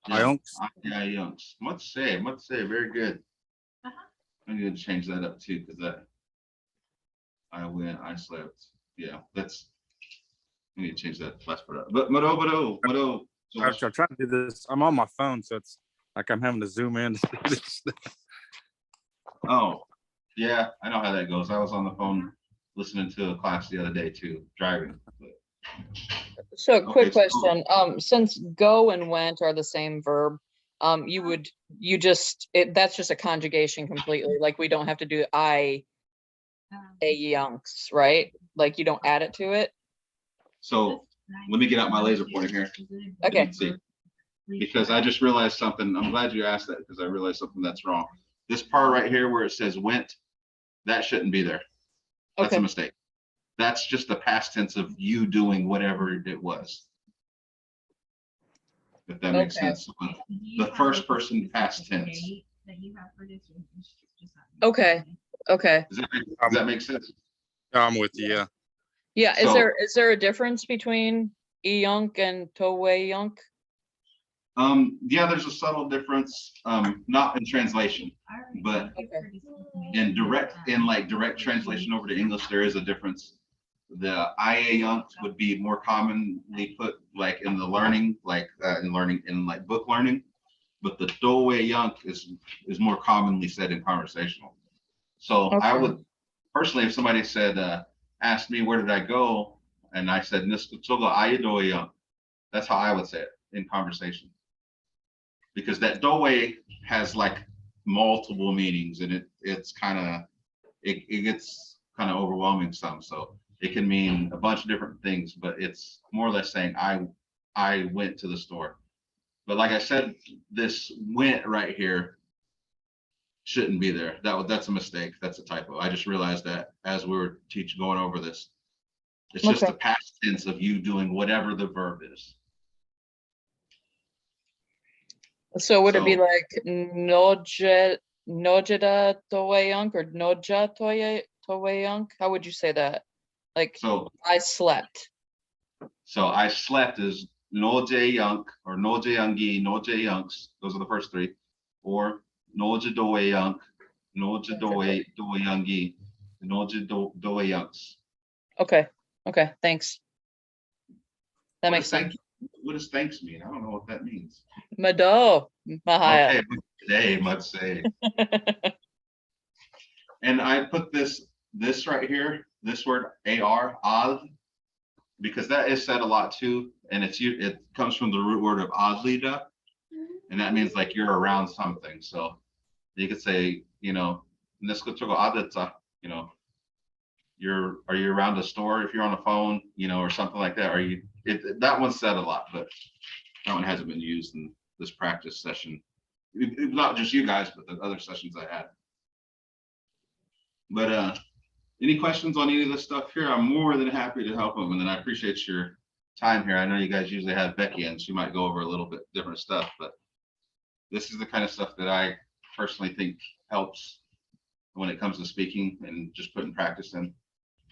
Yeah. Ayunks. Yeah, Yunks. Must say. Very good. Uh-huh. I need to change that up too, because that I went, I slept. Yeah, that's. I need to change that last part up. But Mado. I'm trying to do this. I'm on my phone, so it's like I'm having to zoom in. Oh, yeah, I know how that goes. I was on the phone listening to a class the other day too, driving. So quick Okay, so- question, since go and went are the same verb, that's just a conjugation completely, like we don't have to do a yunks, right? Like you don't add it to it? So let me get out my laser pointer here. Okay. Let's see. Because I just realized something. I'm glad you asked that because I realized something that's wrong. This part right here where it says went, that shouldn't be there. That's a Okay, mistake. That's just the past tense of you doing whatever it was. If that makes Okay. sense. Do you The have, first like, a person past specific tense. date that you have for this, or it's just Okay. okay. Does that make sense? I'm with you. Yeah. Yeah, So- is there a difference between Iyunk and Towe-yunk? Yeah, there's a subtle difference, not in translation, Alright, but thank you for this in information. direct translation over to English, there is a difference. The IA would be more commonly put like in the learning, in like book learning, but the Dowe Yunk is more commonly said in conversational. So I Okay. would personally, if somebody said, asked me where did I go, and I said Niskatoga Ayadowe Yunk, that's how I would say it in conversation. Because that Dowe has like multiple meanings, and it's kind of it gets kind of overwhelming some. So it can mean a bunch of different things, but it's more or less saying I went to the store. But like I said, this went right here shouldn't be there. That's a mistake. That's a typo. I just realized that as we were going over this. It's just Okay. the past tense of you doing whatever the verb is. So would it be So- like Nojeda Towe-yunk or Noja Towe-yunk? How would you say that? Like, So I slept. I slept is Noje Yunk or Noje Yangi, Noje Yunks. Those are the first three. Or Noje Doe Yunk, Noje Doe Yangi, Noje Doe Yunks. Okay, okay, thanks. That What makes does sense. what does thanks mean? I don't know what that means. Mado, Mahaya. Okay, today must say. And I put this right here, this word al, because that is said a lot too, and it comes from the root word of adlida, and that means like you're around something. So you could say, niskotogo adeta, are you around a store if you're on a phone, or something like that? That one's said a lot, but that one hasn't been used in this practice session. Not just you guys, but the other sessions I had. But any questions on any of this stuff here? I'm more than happy to help them, and then I appreciate your time here. I know you guys usually have Becky, and she might go over a little bit different stuff, but this is the kind of stuff that I personally think helps when it comes to speaking and just putting practice in.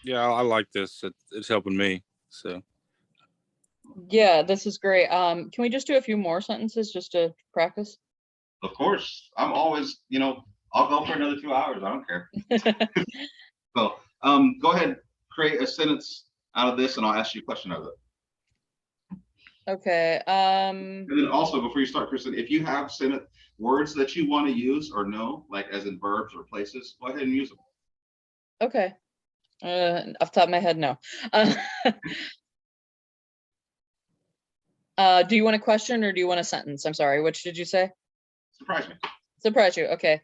Yeah, I like this. It's helping me. So Yeah, this is great. Can we just do a few more sentences just to practice? Of course, I'm always, I'll go for another 2 hours. I don't care. So go ahead, create a sentence out of this, and I'll ask you a question out of it. Okay, And then also, before you start, Kristen, if you have words that you want to use or know, like as in verbs or places, go ahead and use them. okay. Off the top of my head, no. Do you want a question or do you want a sentence? I'm sorry, which did you say? Surprise me. Surprise you, okay.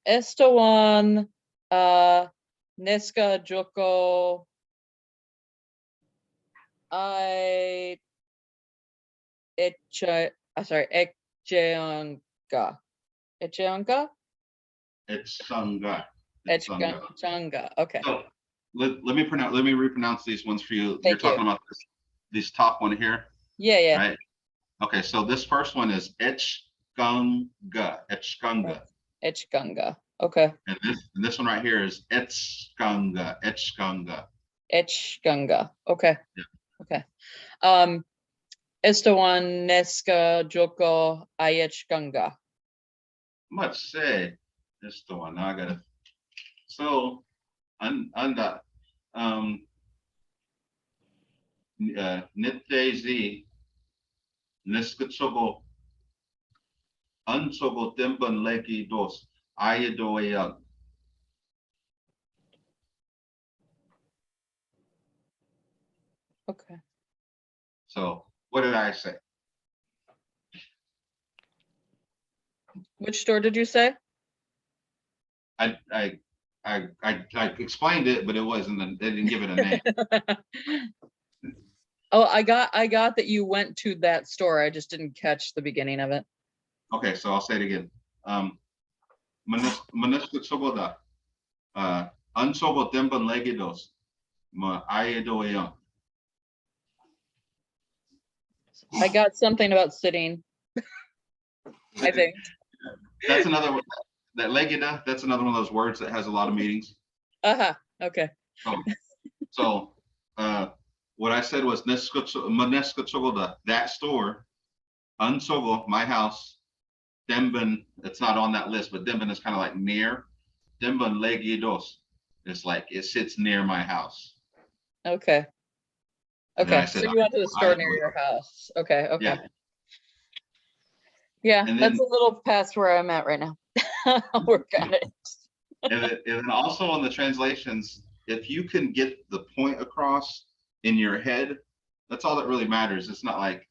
Estewan Niska Joko I sorry, Echeonga. Echeonga? It's Sangha. It's Sangha. Echanga. Okay. So let me repronounce these ones for you. You're Thank you. talking about this top one here, Yeah, yeah. right? Okay, so this first one is Echkanga. Echkanga. Echganga. Okay. And this one right here is Etskanga. Etskanga. Echganga. Okay. Yeah. Okay. Estewan Neska Joko Ayechganga. Much say this the one. Now I gotta. So anda nitezi niskatsogo unsogo timban leki dos ayadoya. Okay. So what did I say? Which store did you say? I explained it, but it wasn't. They didn't give it a name. Oh, I got that you went to that store. I just didn't catch the beginning of it. Okay, so I'll say it again. Mvskoke sogoda. Unsogo demban legidos. Ma ayedoyang. I got something about sitting, I think. That's another one. That legida, that's another one of those words that has a lot of meanings. Uh-huh, okay. So what I said was Mvskoke sogoda, that store. Unsogo, my house. Demban, it's not on that list, but Demban is kind of like near. Demban legidos. It's like it sits near my house. Okay. And then I Okay, so said, you went to the store I- near your house. Okay, okay. Yeah. Yeah, And that's then- a little past where I'm at right now. I'll work on it. And then also on the translations, if you can get the point across in your head, that's all that really matters. It's not like,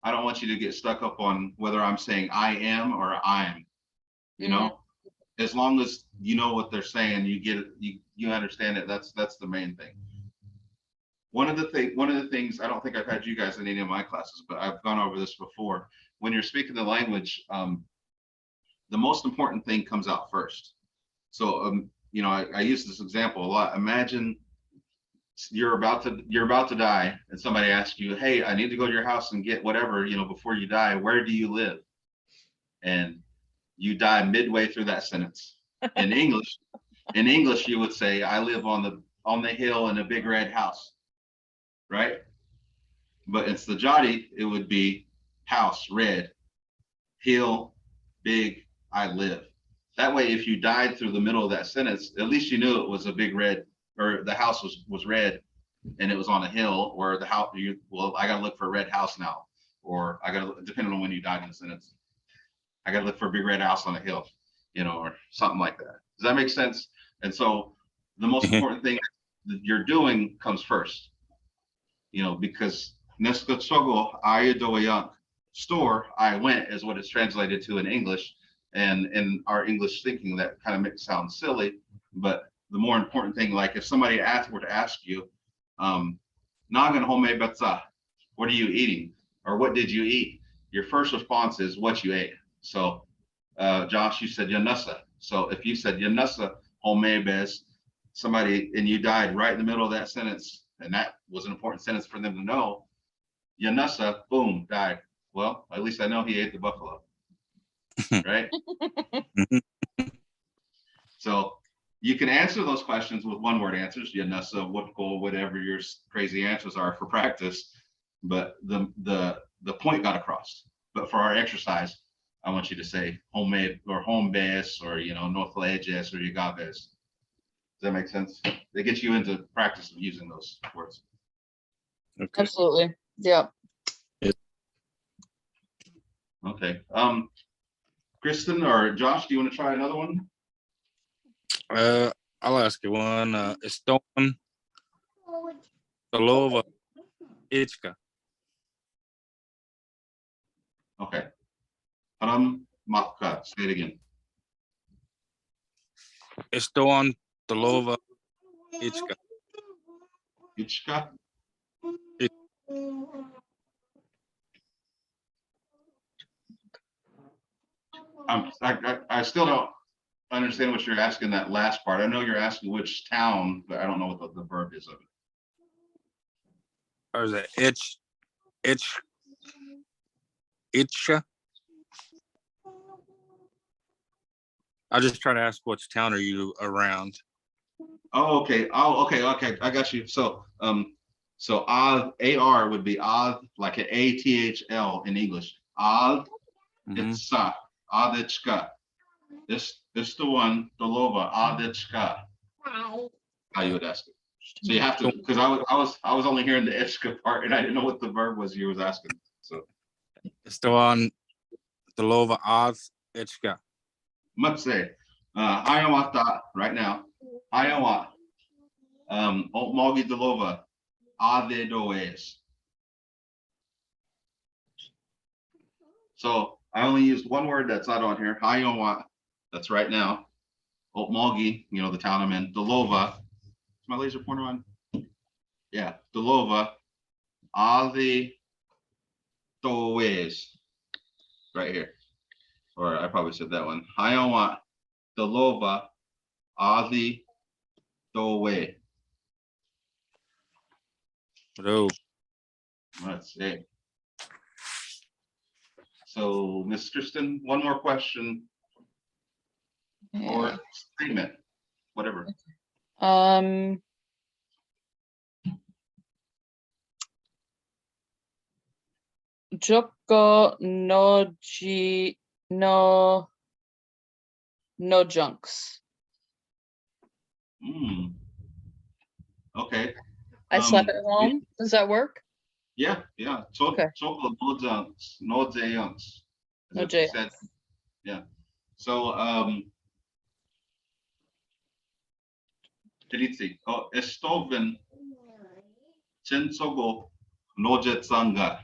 I don't want you to get stuck up on whether I'm saying I am or I'm, you know, as long as you know what they're saying, you get it, you understand it. That's the main thing. One of the things, I don't think I've had you guys in any of my classes, but I've gone over this before. When you're speaking the language, the most important thing comes out first. So, you know, I use this example a lot. Imagine you're about to die and somebody asks you, hey, I need to go to your house and get whatever, you know, before you die, where do you live? And you die midway through that sentence. In English, you would say, I live on the hill in a big red house, right? But it's the Jati, it would be house, red, hill, big, I live. That way, if you died through the middle of that sentence, at least you knew it was a big red, or the house was red and it was on a hill, or the house, well, I gotta look for a red house now, or I gotta, depending on when you died in the sentence, I gotta look for a big red house on a hill, you know, or something like that. Does that make sense? And so the most important thing that you're doing comes first, you know, because Mvskoke ayadoyank, store, I went, is what it's translated to in English. And in our English thinking, that kind of makes it sound silly, but the more important thing, like if somebody were to ask you, Nagan home betza, what are you eating? Or what did you eat? Your first response is what you ate. So Josh, you said Yanasa. So if you said Yanasa home bes, somebody, and you died right in the middle of that sentence, and that was an important sentence for them to know, Yanasa, boom, died. Well, at least I know he ate the buffalo. Right? So you can answer those questions with one word answers, Yanasa, what goal, whatever your crazy answers are for practice, but the point got across. But for our exercise, I want you to say homemade or home base, or, you know, northleges or yagabes. Does that make sense? They get you into practice of using those words. Okay. Absolutely, yeah. Okay. Kristen or Josh, do you want to try another one? I'll ask you one. Eston Stolova Ichka. Okay. Mapka, say it again. Eston Stolova Ichka. Ichka? I still don't understand what you're asking that last part. I know you're asking which town, but I don't know what the verb is of it. Or is it Itcha? I just try to ask which town are you around. Oh, okay. I got you. So so AR would be like an ATHL in English. It's Adichka. This the one, the Lova, Adichka. How you would ask it. So you have to, because I was only hearing the Ichka part and I didn't know what the verb was you was asking. So Eston Stolova Oz Ichka. must say, Hayawata right now. Hayawa. Mogi Delova. Ade Does. So I only used one word that's not on here. Hayawa. That's right now. Mogi, you know, the town I'm in. Delova. Is my laser pointer on? Yeah. Delova. Ali Toes. Right here. Or I probably said that one. Hayawa Dolova Ali Towe. Mado. Let's see. So, Miss Kristen, one more question or Yeah. statement, whatever. Joko no junks. Hmm. Okay. I slept at Yeah. home. Does that work? Yeah. Okay. Chocolate no junks, no junks. No J. Said. Yeah. So, Felici, Estoven Chensogo Nojetsanga.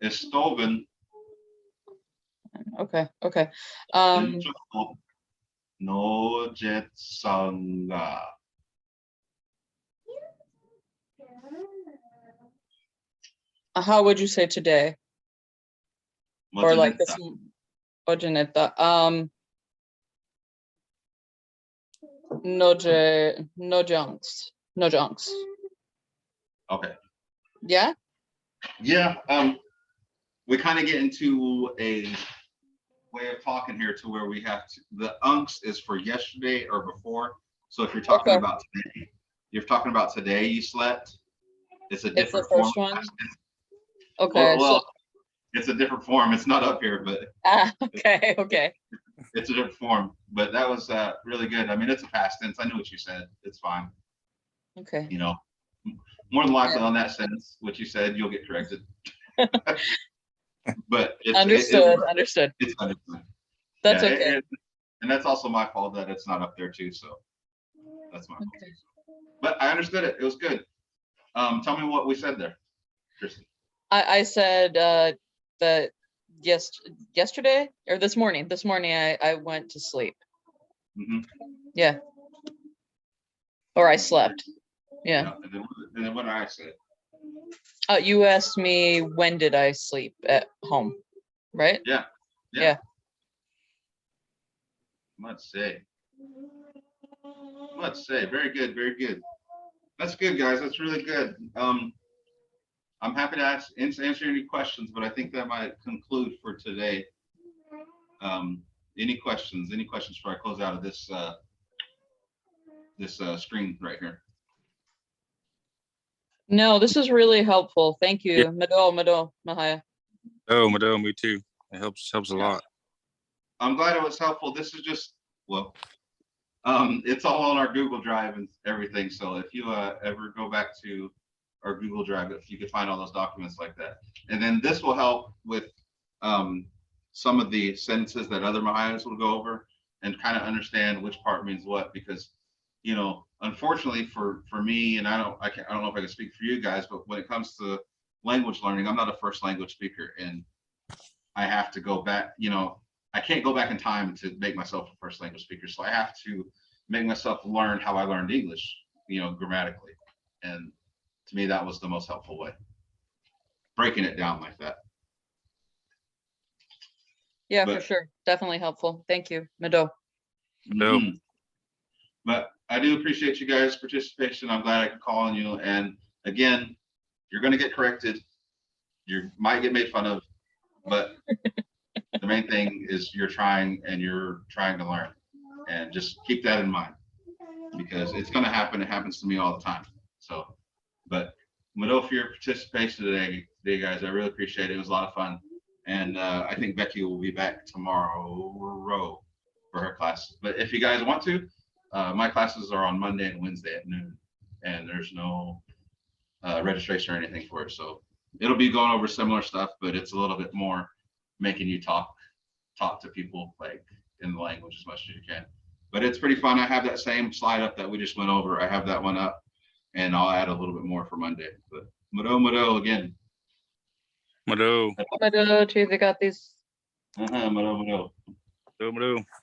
Estoven Okay. Chensogo Nojetsanga. How would you say today? Or like this? Ojaneta. No junks. No junks. Okay. Yeah. Yeah. We kind of get into a way of talking here to where we have to, the unks is for yesterday or before. So if you're talking Okay. about today, you slept, it's a It's the different form. first one. Okay. Well, it's a different form. It's not up here, but Okay. it's a different form. But that was really good. I mean, it's a past tense. I knew what you said. It's fine. Okay. You know, more than likely on that sentence, what you said, you'll get corrected. But it's Understood. It's understood. That's Yeah, okay. and that's also my fault that it's not up there too. So that's my fault. Okay. But I understood it. It was good. Tell me what we said there, Kristen. I said that yesterday or this morning I went to sleep. Mm-hmm. Yeah. Or I slept. Yeah. And then what I said. You asked me when did I sleep at home, right? Yeah. Let's say. Very good. That's good, guys. That's really good. I'm happy to answer any questions, but I think that might conclude for today. Any questions before I close out of this screen right here? No, this is really helpful. Thank you. Yeah. Mado, Mahaya. Oh, Mado, me too. It helps a lot. I'm glad it was helpful. This is just, well, it's all on our Google Drive and everything. So if you ever go back to our Google Drive, if you could find all those documents like that. And then this will help with some of the sentences that other Mahayas will go over and kind of understand which part means what, because, you know, unfortunately for me, and I don't know if I can speak for you guys, but when it comes to language learning, I'm not a first language speaker, and I have to go back, you know, I can't go back in time to make myself a first language speaker. So I have to make myself learn how I learned English, you know, grammatically. And to me, that was the most helpful way, breaking it down like that. Yeah, for sure. Definitely helpful. Thank you, Mado. Mado. Mm-hmm. But I do appreciate you guys' participation. I'm glad I could call on you. And again, you're going to get corrected. You might get made fun of, but the main thing is you're trying to learn, and just keep that in mind, because it's going to happen. It happens to me all the time. So, but Mado, for your participation today, guys, I really appreciate it. It was a lot of fun. And I think Becky will be back tomorrow for her class. But if you guys want to, my classes are on Monday and Wednesday at noon, and there's no registration or anything for it. So it'll be going over similar stuff, but it's a little bit more making you talk to people like in the language as much as you can. But it's pretty fun. I have that same slide up that we just went over. I have that one up, and I'll add a little bit more for Monday. But Mado again. Mado. Mado, Chief, I got these. Mado. Mado.